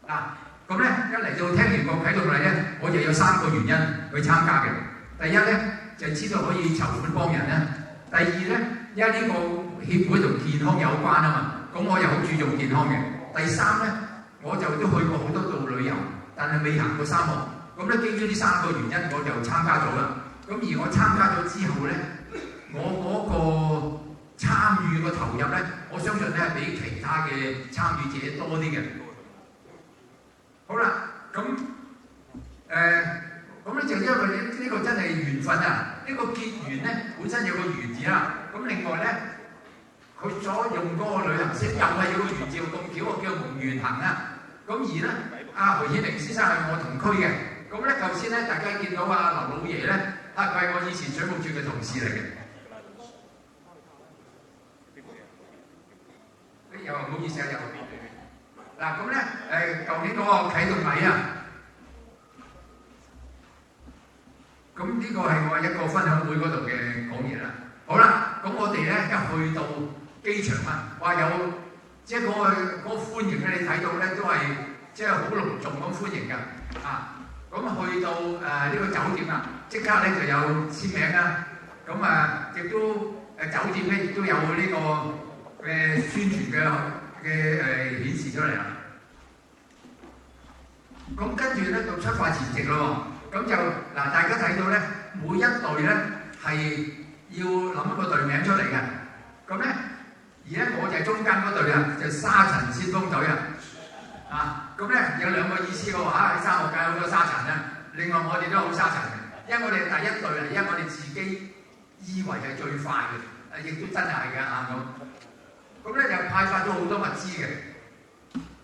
嗱，咁咧一嚟到聽完個啟動禮咧，我就有3個原因去參加嘅。第一咧就知道可以籌款幫人啦。第二咧，因為呢個協會同健康有關啊嘛，咁我又好注重健康嘅。第三咧，我就都去過好多度旅遊，但係未行過沙漠。咁咧基於呢3個原因，我就參加咗啦。咁而我參加咗之後咧，我嗰個參與個投入咧，我相信咧比其他嘅參與者多啲嘅。好啦，咁咧就因為呢個真係緣分啊！呢個結緣咧本身有個緣字啦。咁另外咧，佢所用嗰個旅行社又係有個緣字咁巧，我叫蒙緣行啊。咁而咧，阿何顯明先生係我同區嘅。咁咧頭先咧，大家見到阿劉老爺咧，佢係我以前水務署嘅同事嚟嘅。又唔好意思啊，又嗱咁咧舊年嗰個啟動禮啊，咁呢個係我一個分享會嗰度嘅講嘢啦。好啦，咁我哋咧一去到機場啊，話有即係嗰個歡迎咧，你睇到咧都係即係好隆重咁歡迎㗎啊！咁去到呢個酒店啊，即刻咧就有簽名啦。咁亦都酒店咧亦都有呢個宣傳嘅顯示出嚟啦。咁跟住咧到出發前夕咯，咁就嗱大家睇到咧，每一隊咧係要諗一個隊名出嚟嘅。咁咧而咧我就係中間嗰隊啊，就沙塵先鋒隊啊。咁咧有2個意思嘅話，喺沙漠界好多沙塵啦。另外我哋都好沙塵嘅，因為我哋第一隊啊，因為我哋自己以為係最快嘅，亦都真係嘅啊咁。咁咧就派發咗好多物資嘅。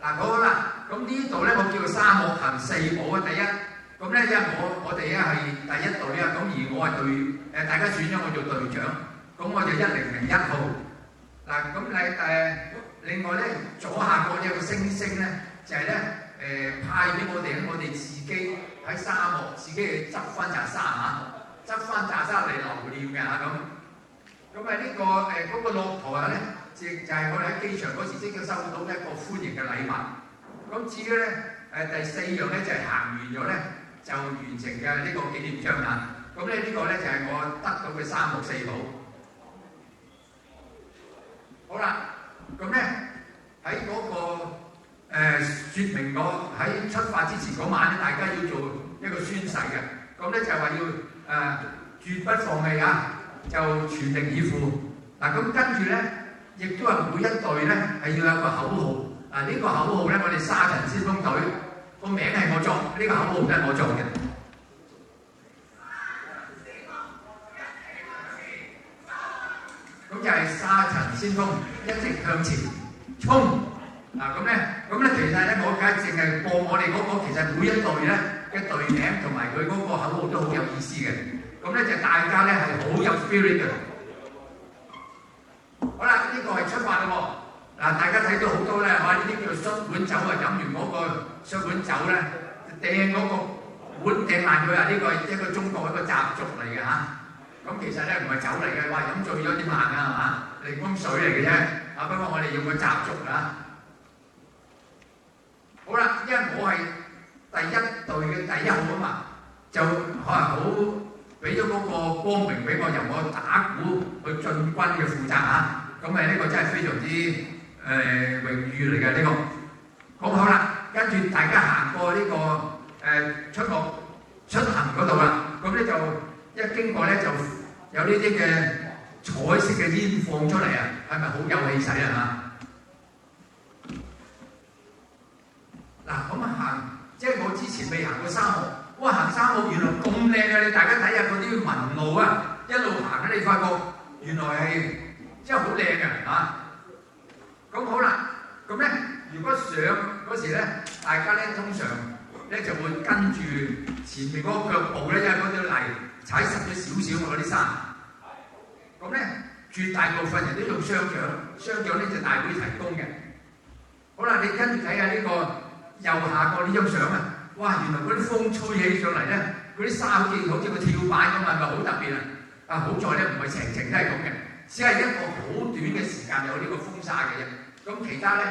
嗱好啦，咁呢度咧我叫做沙漠行4寶啊。第一，咁咧因為我哋咧係第一隊啊，咁而我係隊大家選咗我做隊長，咁我就1001號。嗱咁另外咧左下角有個星星咧，就係咧派俾我哋咧，我哋自己喺沙漠自己去執翻紮沙嚇，執翻紮沙嚟留念嘅嚇咁。咁呢個嗰個駱駝咧，就係我哋喺機場嗰時即刻收到一個歡迎嘅禮物。咁至於咧第4樣咧就係行完咗咧就完成嘅呢個紀念章啊。咁咧呢個咧就係我得到嘅沙漠4寶。好啦，咁咧喺嗰個説明我喺出發之前嗰晚咧，大家要做一個宣誓嘅。咁咧就係話要絕不放棄啊！就全力以赴嗱，咁跟住咧，亦都係每一隊咧係要有個口號啊！呢個口號咧，我哋沙塵先鋒隊個名係我作，呢個口號都係我作嘅。咁就係沙塵先鋒一直向前衝嗱，咁咧其實咧，我梗係淨係播我哋嗰個，其實每一隊咧嘅隊名同埋佢嗰個口號都好有意思嘅。咁咧就大家咧係好有 spirit 嘅。好啦，呢個係出發啦喎。嗱，大家睇到好多咧，哇！呢啲叫做摔碗酒啊，飲完嗰個摔碗酒咧，掟嗰個碗掟爛佢啊！呢個係一個中國一個習俗嚟嘅嚇。咁其實咧唔係酒嚟嘅，哇！飲醉咗點爛啊係嘛？檸檬水嚟嘅啫。啊，不過我哋用個習俗啊。好啦，因為我係第一隊嘅第1號啊嘛，就可能好。俾咗嗰個光榮俾我，由我打鼓去進軍嘅負責嚇，咁呢個真係非常之榮譽嚟嘅呢個。咁好啦，跟住大家行過呢個出行嗰度啦，咁咧就一經過咧就有呢啲嘅彩色嘅煙放出嚟啊，係咪好有氣勢啊嚇？嗱咁行，即係我之前未行過沙漠。哇！行沙漠原來咁靚嘅，你大家睇下嗰啲紋路啊，一路行咧，你發覺原來係真係好靚嘅嚇。咁好啦，咁咧如果上嗰時咧，大家咧通常咧就會跟住前面嗰個腳步咧，因為嗰啲泥踩實咗少少嗰啲沙。咁咧絕大部分人都用雙掌咧就大會提供嘅。好啦，你跟住睇下呢個右下角呢張相啊！哇！原來嗰啲風吹起上嚟咧，嗰啲沙好似個跳板咁啊，咪好特別啊！啊，好在咧唔係成程都係咁嘅，只係一個好短嘅時間有呢個風沙嘅啫。咁其他咧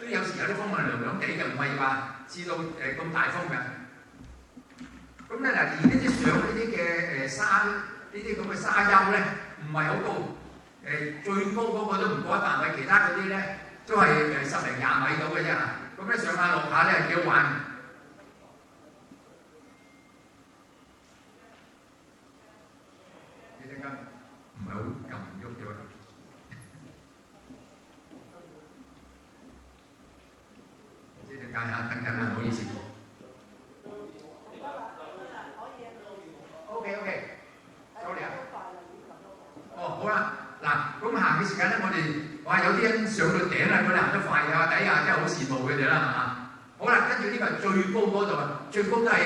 都都有時有啲風係涼涼地嘅，唔係話至到咁大風嘅。咁咧嗱，而呢啲上呢啲嘅沙呢啲咁嘅沙丘咧，唔係好高，最高嗰個都唔過100米，其他嗰啲咧都係10零20米到嘅啫。咁咧上下落下咧係幾好玩。你陣間唔係好撳喐咗。呢陣間下等緊啦，唔好意思。OK，sorry 啊。哦，好啦，嗱，咁行嘅時間咧，我哋話有啲人上到頂啦，佢哋行得快啊，底下真係好羨慕佢哋啦，係嘛？好啦，跟住呢個係最高嗰度啊，最高都係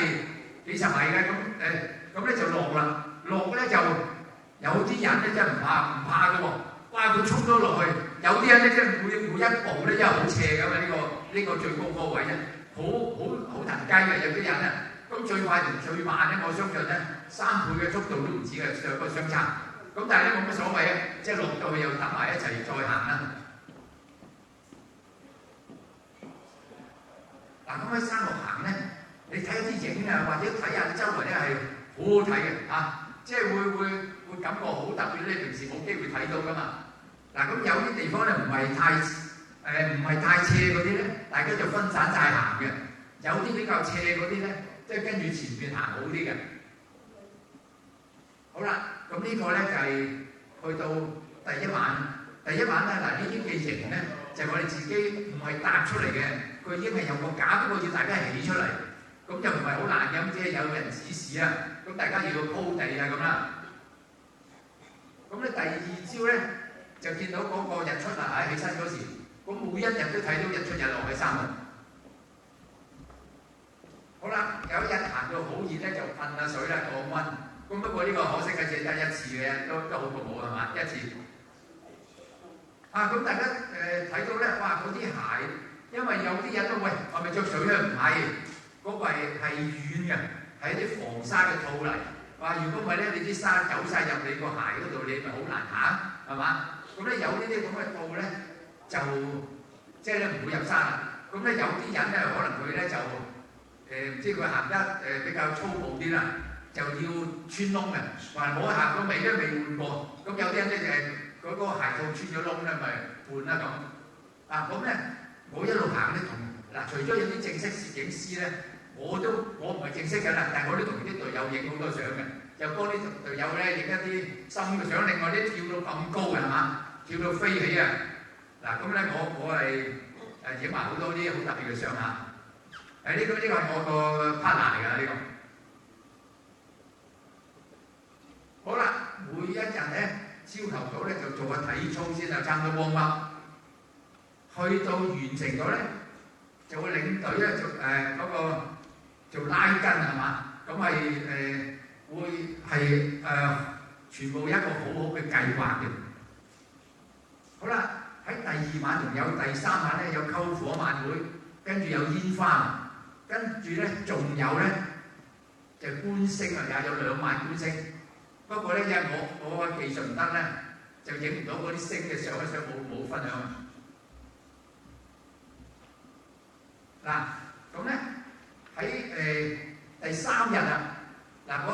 幾十米嘅，咁咧就落啦，落咧就有啲人咧真係唔怕嘅喎，哇！佢衝咗落去，有啲人咧真係每一步咧真係好斜㗎嘛，呢個最高嗰個位咧，好騰雞嘅，有啲人咧，咁最快同最慢咧，我相信咧3倍嘅速度都唔止嘅，有個相差。咁但係咧冇乜所謂啊，即係落到去又等埋一齊再行啦。嗱，咁喺山路行咧，你睇一啲影啊，或者睇下周圍咧係好好睇嘅嚇，即係會感覺好特別咧，平時冇機會睇到噶嘛。嗱，咁有啲地方咧唔係太斜嗰啲咧，大家就分散晒行嘅；有啲比較斜嗰啲咧，即係跟住前邊行好啲嘅。好啦，咁呢個咧就係去到第一晚。第一晚咧，嗱呢啲嘅營咧就係我哋自己唔係搭出嚟嘅，佢已經係有個架，不過要大家起出嚟，咁就唔係好難嘅，即係有人指示啊，咁大家要鋪地啊咁啦。咁咧第二朝咧就見到嗰個日出啦，起身嗰時，咁每一日都睇到日出日落喺山度。好啦，有一日行到好熱咧，就噴下水啦，降溫。咁不過呢個可惜嘅只得一次嘅，都好過冇係嘛？一次。咁大家睇到咧，哇！嗰啲鞋，因為有啲人都喂，係咪着水咧？唔係，嗰個係軟嘅，係啲防沙嘅套嚟。哇！如果唔係咧，你啲沙走晒入你個鞋嗰度，你咪好難行，係嘛？咁咧有呢啲咁嘅套咧，就即係咧唔會入沙啦。咁咧有啲人咧，可能佢咧就唔知佢行得比較粗暴啲啦。就要穿窿嘅，還冇行到尾都未換過。咁有啲人咧就係嗰個鞋套穿咗窿咧，咪換啦咁。咁咧我一路行咧除咗有啲正式攝影師咧，我唔係正式嘅啦，但係我都同啲隊友影好多相嘅，就幫啲隊友咧影一啲深嘅相。另外啲跳到咁高嘅係嘛，跳到飛起啊！咁咧我係影埋好多啲好特別嘅相嚇。呢個係我個 partner 嚟㗎呢個。好啦，每一日咧，朝頭早咧就做個體操先啊，差唔多warm up。去到完成咗咧，就會領隊咧做拉筋係嘛，咁會係全部一個好好嘅計劃嘅。好啦，喺第2晚同有第3晚咧有篝火晚會，跟住有煙花，跟住咧仲有咧就觀星啊，也有2晚觀星。不過咧，因為我嘅技術唔得咧，就影唔到嗰啲星嘅相，冇分享。咁咧喺第3日啊，咁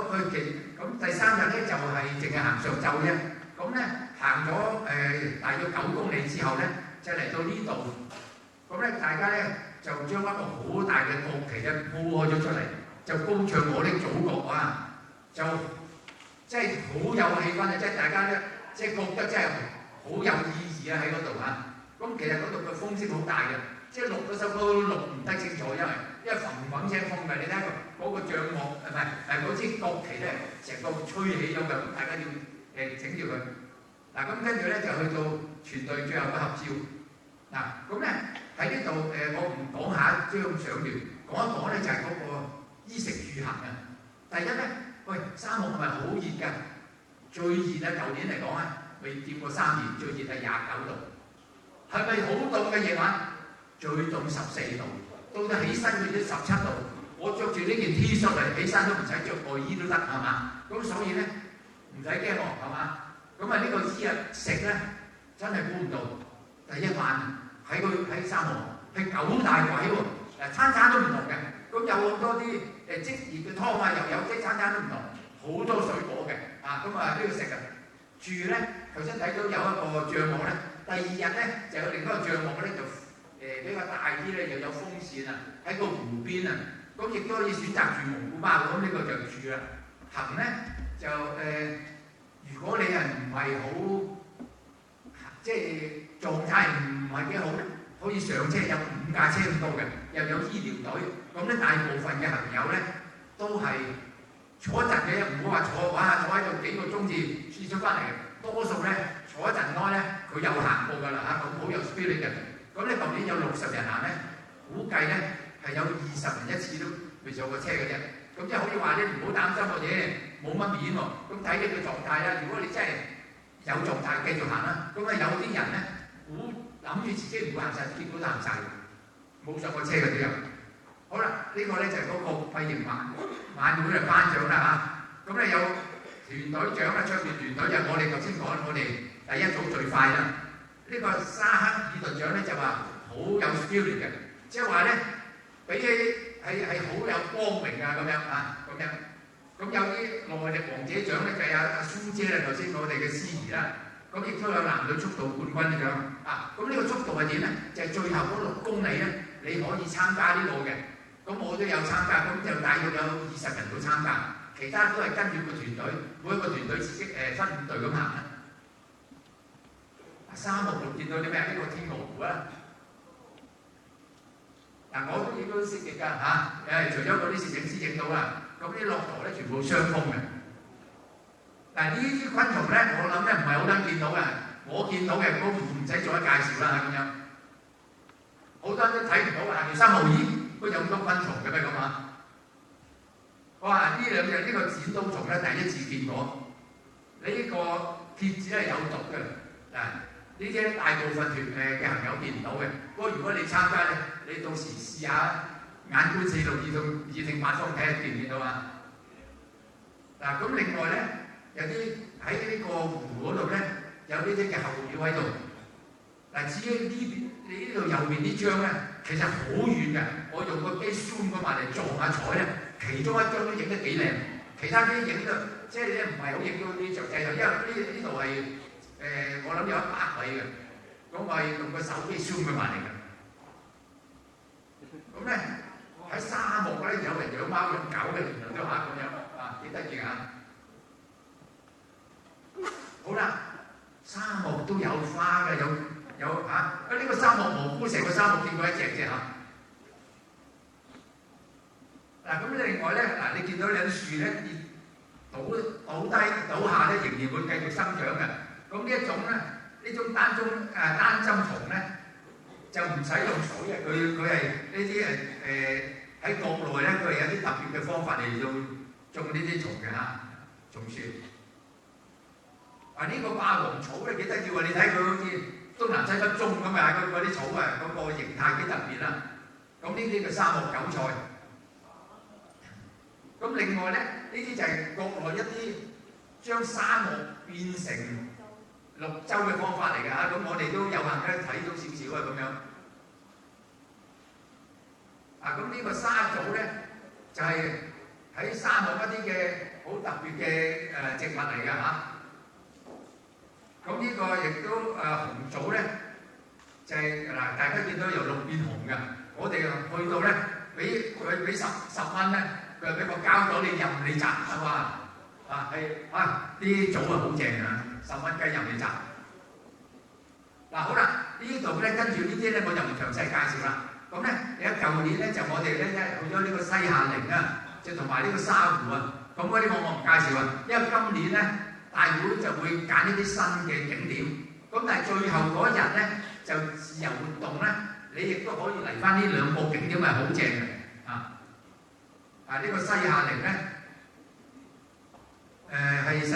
第3日咧就係淨係行上晝啫。咁咧行咗大約9公里之後咧，就嚟到呢度。咁咧大家咧就將一個好大嘅國旗咧鋪開咗出嚟，就高唱我的祖國啊！就即係好有氣氛啊！即係大家咧，即係覺得真係好有意義啊！喺嗰度嚇。咁其實嗰度嘅風聲好大嘅，即係錄嗰首歌都錄唔得清楚，因為嘭嘭聲風嘅。你睇下嗰個帳幕嗰支國旗咧，成個吹起咗嘅，咁大家要整住佢。咁跟住咧就去到全隊最後嘅合照。咁咧喺呢度我唔講下張相段，講一講咧就係嗰個衣食住行啊。第一咧。喂，沙漠係咪好熱㗎？最熱啊！舊年嚟講啊，未掂過3年，最熱係29度。係咪好凍嘅夜晚？最凍14度，到到起身佢都17度。我着住呢件 T 恤嚟起身都唔使着外衣都得，係嘛？咁所以咧唔使驚喎，係嘛？咁呢個衣食咧真係估唔到。第一晚喺沙漠係9大簋喎，餐餐都唔同嘅。咁有好多啲即熱嘅湯啊，又有即餐餐都唔同，好多水果嘅咁啊呢個食啊。住咧，頭先睇到有一個帳幕咧，第二日咧就有另一個帳幕咧就比較大啲咧，又有風扇啊，喺個湖邊啊，咁亦都可以選擇住蒙古包，咁呢個就住啦。行咧就如果你係唔係好即係狀態唔係幾好咧，可以上車，有5架車咁多嘅，又有醫療隊，咁咧大部分嘅朋友咧都係坐一陣嘅，唔好話坐喺度幾個鐘至出翻嚟嘅，多數咧坐一陣耐咧，佢又行過㗎啦咁好有 spirit 嘅。咁咧舊年有60人行咧，估計咧係有20人一次都未上過車嘅啫。咁即係可以話你唔好擔心個嘢冇乜面喎。咁睇你個狀態啦，如果你真係有狀態繼續行啦。咁有啲人咧諗住自己唔會行晒，結果都行晒，冇上過車嗰啲人。好啦，呢個咧就係嗰個肺炎晚會嘅頒獎啦咁咧有團隊獎啦，出面團隊就我哋頭先講，我哋第一組最快啦。呢個沙克爾頓獎咧就話好有 spirit 嘅，即係話咧比起係好有光榮啊咁樣。咁有啲耐力王者獎咧就係阿蘇姐啦，頭先我哋嘅司儀啦。咁亦都有男女速度冠軍嘅獎咁呢個速度係點咧？就係最後嗰6公里咧，你可以參加呢個嘅。咁我都有參加，咁就大約有20人到參加，其他都係跟住個團隊，每一個團隊自己分5隊咁行啦。沙漠度見到啲咩？呢個天鵝湖啊！我都影到啲攝影㗎除咗嗰啲攝影師影到啦，咁啲駱駝咧全部傷風嘅。嗱呢啲昆蟲咧，我諗咧唔係好多人見到嘅，我見到嘅都唔使再介紹啦咁樣。好多人都睇唔到行條沙漠咦，都有咁多昆蟲嘅咩咁啊？哇！呢2日呢個剪刀蟲咧第一次見過，你呢個蠍子係有毒嘅呢啲大部分嘅朋友見唔到嘅。不過如果你參加咧，你到時試下眼觀四路，耳聽八方，睇下見唔見到啊？咁另外咧，有啲喺呢個湖嗰度咧，有呢啲嘅候鳥喺度。至於你呢度右邊啲張咧，其實好遠嘅。我用個機 zoom 過埋嚟撞下彩咧，其中一張都影得幾靚，其他啲影到即係唔係好影到啲雀仔，因為呢度係我諗有100位嘅，咁我係用個手機 zoom 佢埋嚟嘅。咁咧喺沙漠咧，有人養貓養狗嘅，原來都咁樣幾得意好啦，沙漠都有花嘅，有呢個沙漠蘑菇，成個沙漠見過一隻啫咁另外咧你見到有啲樹咧倒下咧，仍然會繼續生長嘅。咁呢一種咧，呢種單針蟲咧就唔使用水嘅，佢係呢啲喺國內咧，佢係有啲特別嘅方法嚟到種呢啲蟲嘅蟲樹。呢個霸王草咧幾得意喎！你睇佢好似東南西北中咁嗰啲草嗰個形態幾特別啦。咁呢啲叫沙漠韭菜。咁另外咧，呢啲就係國內一啲將沙漠變成綠洲嘅方法嚟㗎咁我哋都有幸咧睇到少少咁樣。咁呢個沙棗咧就係喺沙漠一啲嘅好特別嘅植物嚟㗎咁呢個亦都紅棗咧就係大家見到由綠變紅㗎。我哋去到咧俾10蚊咧。佢俾個膠袋你任你摘啲棗好正10蚊雞任你摘。好啦，呢度咧跟住呢啲咧我就唔詳細介紹啦。咁咧有舊年咧就我哋咧去咗呢個西夏陵就同埋呢個沙湖咁嗰啲我唔介紹因為今年咧大會就會揀一啲新嘅景點。咁但係最後嗰日咧就自由活動咧，你亦都可以嚟翻呢2個景點係好正嘅呢個西夏陵咧，係世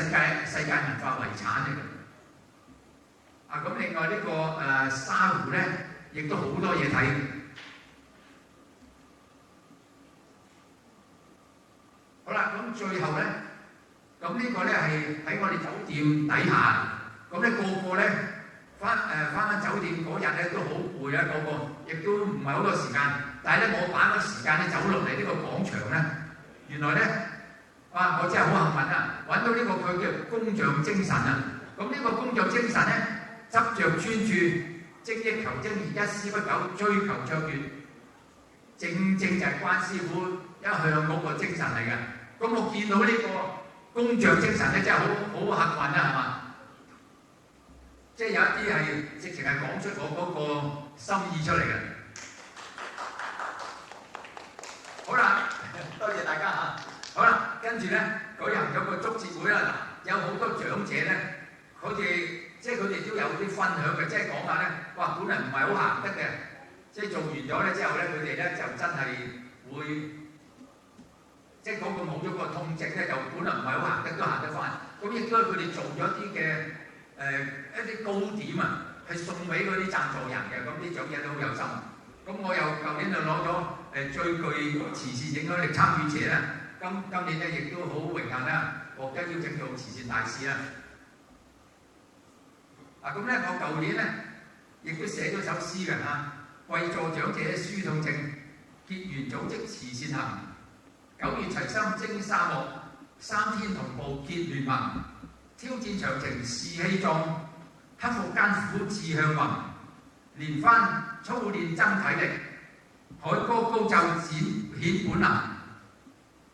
界文化遺產嚟嘅。咁另外呢個沙湖咧，亦都好多嘢睇。好啦，咁最後咧，咁呢個咧係喺我哋酒店底下，咁咧個個咧返酒店嗰日咧都好攰啊，個個亦都唔係好多時間。但係咧，我把個時間咧走落嚟呢個廣場咧，原來咧我真係好幸運啊！揾到呢個佢叫工匠精神啊！咁呢個工匠精神咧，執着專注、精益求精、一絲不苟、追求卓越，正正就係關師傅一向嗰個精神嚟嘅。咁我見到呢個工匠精神咧，真係好幸運啊，係嘛？即係有一啲係直情係講出我嗰個心意出嚟嘅。好啦，多謝大家嚇。好啦，跟住咧嗰日有個祝捷會啦，有好多長者咧，佢哋都有啲分享嘅，即係講下咧，哇！本來唔係好行得嘅，即係做完咗咧之後咧，佢哋咧就真係會，即係嗰個冇咗個痛症咧，就本來唔係好行得都行得翻。咁亦都係佢哋做咗啲嘅一啲糕點啊，係送俾嗰啲贊助人嘅，咁啲長者都好有心。咁我又舊年就攞咗最具慈善影響力參與者啦。今年咧亦都好榮幸啦，獲得邀請做慈善大使啦。咁咧我舊年咧亦都寫咗首詩嘅嚇，為助長者舒痛症，結緣組織慈善行，9月齊心征沙漠，3天同步結聯盟，挑戰長程士氣壯，克服艱苦志向宏，連番操練增體力，海歌高奏展顯本能。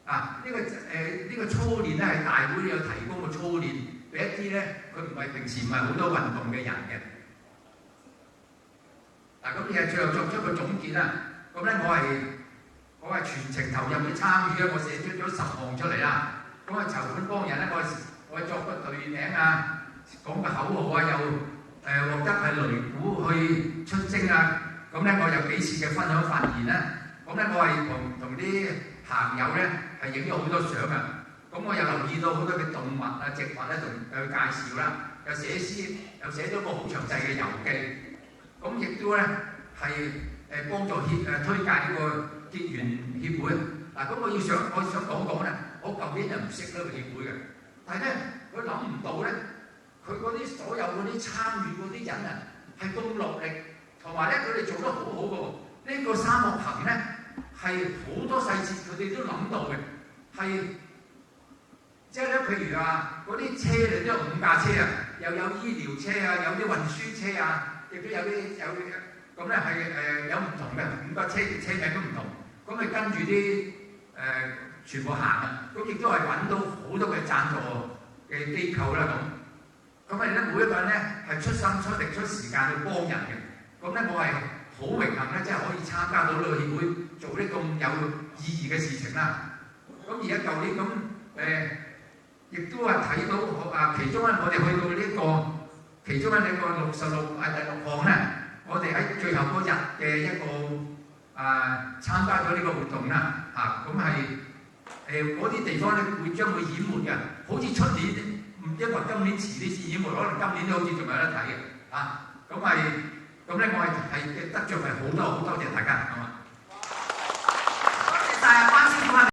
呢個操練咧係大會有提供個操練俾一啲咧，佢唔係平時唔係好多運動嘅人嘅。咁亦係最後作出個總結啦。咁咧我係全程投入去參與咧，我寫出咗10項出嚟啦。咁籌款幫人咧，我作個隊名啊，講個口號啊，又獲得係擂鼓去出征啊。咁咧我有幾次嘅分享發言啦。咁咧我係同啲朋友咧係影咗好多相啊。咁我又留意到好多嘅動物啊、植物咧，同佢介紹啦，又寫詩，又寫咗個好詳細嘅遊記。咁亦都咧係幫助推介呢個結緣協會。咁我想講咧，我舊年就唔識呢個協會嘅，但係咧佢諗唔到咧，佢嗰啲所有嗰啲參與嗰啲人啊係咁落力，同埋咧佢哋做得好好嘅喎。呢個沙漠行咧係好多細節佢哋都諗到嘅，係即係咧譬如話嗰啲車嚟都有5架車啊，又有醫療車啊，有啲運輸車啊，亦都有咁咧係有唔同嘅5個車名都唔同，咁咪跟住啲全部行啊，咁亦都係揾到好多嘅贊助嘅機構啦咁。咁咧每一個人咧係出心出力出時間去幫人嘅，咁咧我係好榮幸咧，即係可以參加到呢個協會做啲咁有意義嘅事情啦。咁而家舊年咁亦都係睇到其中咧我哋去到呢個其中咧呢個第6項咧，我哋喺最後嗰日嘅一個參加咗呢個活動啦咁係嗰啲地方咧會將會淹沒嘅，好似出年因為今年遲啲先淹沒，可能今年都好似仲有得睇嘅咁咧我係得著係好多謝大家咁啊！